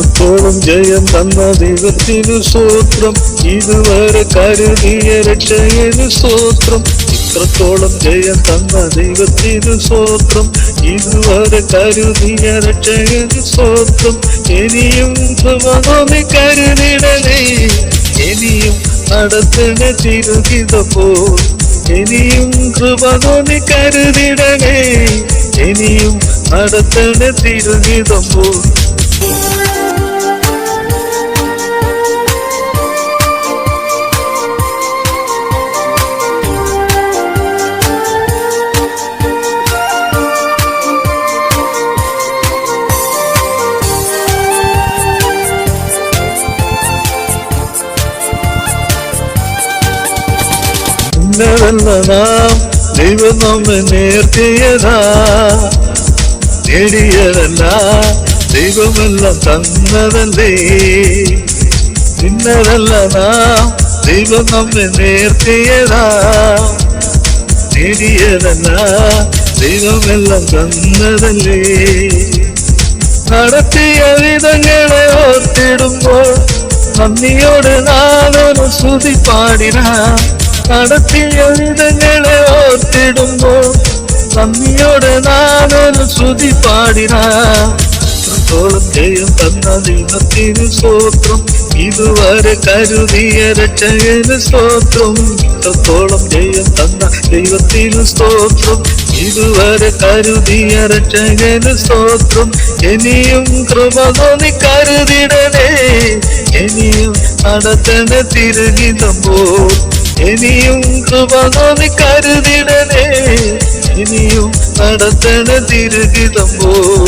ഇത്രത്തോളം ജയം തന്ന ദൈവത്തിനു സ്തോത്രം, ഇതുവരെ കരുതിയ രക്ഷകനു സ്തോത്രം. ഇത്രത്തോളം ജയം തന്ന ദൈവത്തിനു സ്തോത്രം, ഇതുവരെ കരുതിയ രക്ഷകനു സ്തോത്രം. ഇനിയും കൃപ കരുതിടണേ, ഇനിയും നടത്തണ തിരുകിതപ്പോൾ. ഇനിയും കൃപ കരുതിടണേ, ഇനിയും നടത്തണ തിരുകിതപ്പോൾ. നാം ദൈവം നമ്മെ നേർത്തിയതാ, നേടിയതല്ല ദൈവമെല്ലാം തന്നതല്ലേ. ഇന്നതല്ല നാം ദൈവം നമ്മെ നേർത്തിയതാ, നേടിയതല്ല ദൈവമെല്ലാം തന്നതല്ലേ. നടത്തിയ വിധങ്ങളെ ഓർത്തിടുമ്പോൾ നന്ദിയോട് നാളൊരു സ്തുതി പാടിനാ. നടത്തിയ വിധങ്ങളെ ഓർത്തിടുമ്പോൾ നന്ദിയോടെ നാളൊരു സ്തുതി പാടിനാ. ഇത്രത്തോളം ജയം തന്ന ദൈവത്തിനു സ്തോത്രം, ഇതുവരെ കരുതിയ രക്ഷകനു സ്തോത്രം. ഇത്രത്തോളം ജയം തന്ന ദൈവത്തിനു സ്തോത്രം, ഇതുവരെ കരുതിയ രക്ഷകനു സ്തോത്രം. ഇനിയും കൃപ കരുതിടണേ, ഇനിയും നടത്തണ തിരുകിതമ്പോൾ. ഇനിയും കൃപ കരുതിടണേ, ഇനിയും നടത്തണ തിരുകിതമ്പോൾ.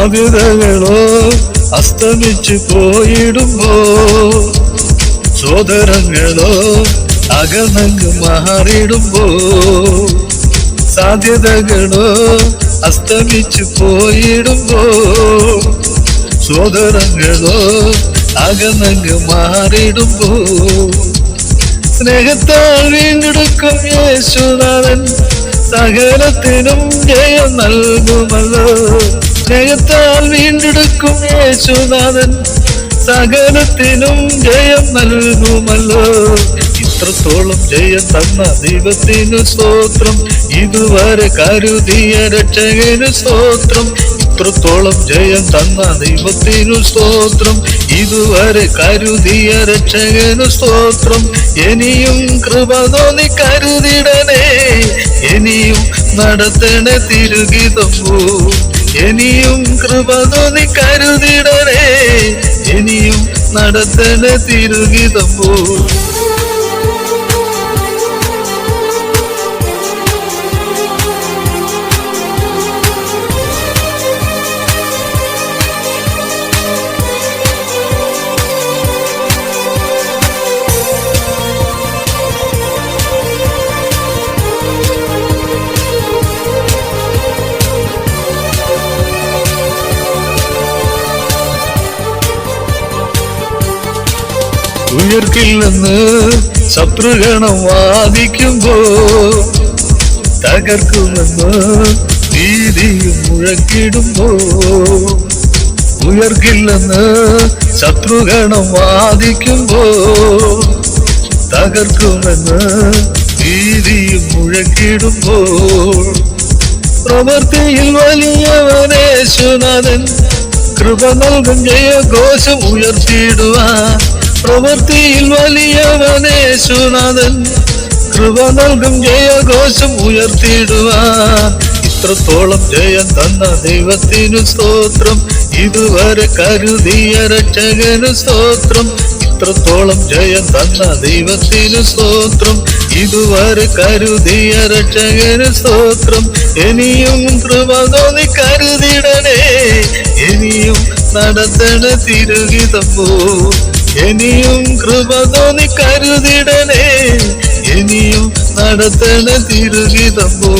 സാധ്യതകളോ അസ്തമിച്ചു പോയിടുമ്പോ, സോദരങ്ങളോ അകന്നങ്ങ് മാറിടുമ്പോ. സാധ്യതകളോ അസ്തമിച്ചു പോയിടുമ്പോ, സോദരങ്ങളോ അകന്നങ്ങ് മാറിടുമ്പോ. സ്നേഹത്താൽ വീണ്ടെടുക്കും യേശുനാഥൻ, സകലത്തിനും ജയം നൽകുമല്ലോ. സ്നേഹത്താൽ വീണ്ടെടുക്കും യേശുനാഥൻ, സകലത്തിനും ജയം നൽകുമല്ലോ. ഇത്രത്തോളം ജയം തന്ന ദൈവത്തിനു സ്തോത്രം, ഇതുവരെ കരുതിയ രക്ഷകനു സ്തോത്രം. ഇത്രത്തോളം ജയം തന്ന ദൈവത്തിനു സ്തോത്രം, ഇതുവരെ കരുതിയ രക്ഷകനു സ്തോത്രം. ഇനിയും കൃപ കരുതിടണേ, ഇനിയും നടത്തണ തിരുകിതമ്പോൾ. ഇനിയും കൃപ കരുതിടണേ, ഇനിയും നടത്തണ തിരുകിതമ്പോൾ. ഉയർക്കില്ലെന്ന് ശത്രുഗണം വാദിക്കുമ്പോ, തകർക്കുമെന്ന് ഭീതിയും മുഴക്കിടുമ്പോ. ഉയർക്കില്ലെന്ന് ശത്രുഗണം വാദിക്കുമ്പോ, തകർക്കുമെന്ന് ഭീതിയും മുഴക്കിടുമ്പോ. പ്രവൃത്തിയിൽ വലിയവനേശുനാഥൻ, കൃപ നൽകും ജയഘോഷം ഉയർത്തിയിടുവാൻ. പ്രവൃത്തിയിൽ വലിയവനേശുനാഥൻ, കൃപ നൽകും ജയഘോഷം ഉയർത്തിയിടുവാൻ. ഇത്രത്തോളം ജയം തന്ന ദൈവത്തിനു സ്തോത്രം, ഇതുവരെ കരുതിയ രക്ഷകനു സ്തോത്രം. ഇത്രത്തോളം ജയം തന്ന ദൈവത്തിനു സ്തോത്രം, ഇതുവരെ കരുതിയ രക്ഷകനു സ്തോത്രം. ഇനിയും കൃപ കരുതിടണേ, ഇനിയും നടത്തണ തിരുഹിതപ്പോ ഇനിയും കൃപ തോന്നി കരുതിടണേ ഇനിയും നടത്തണ തിരുഹിതപ്പോ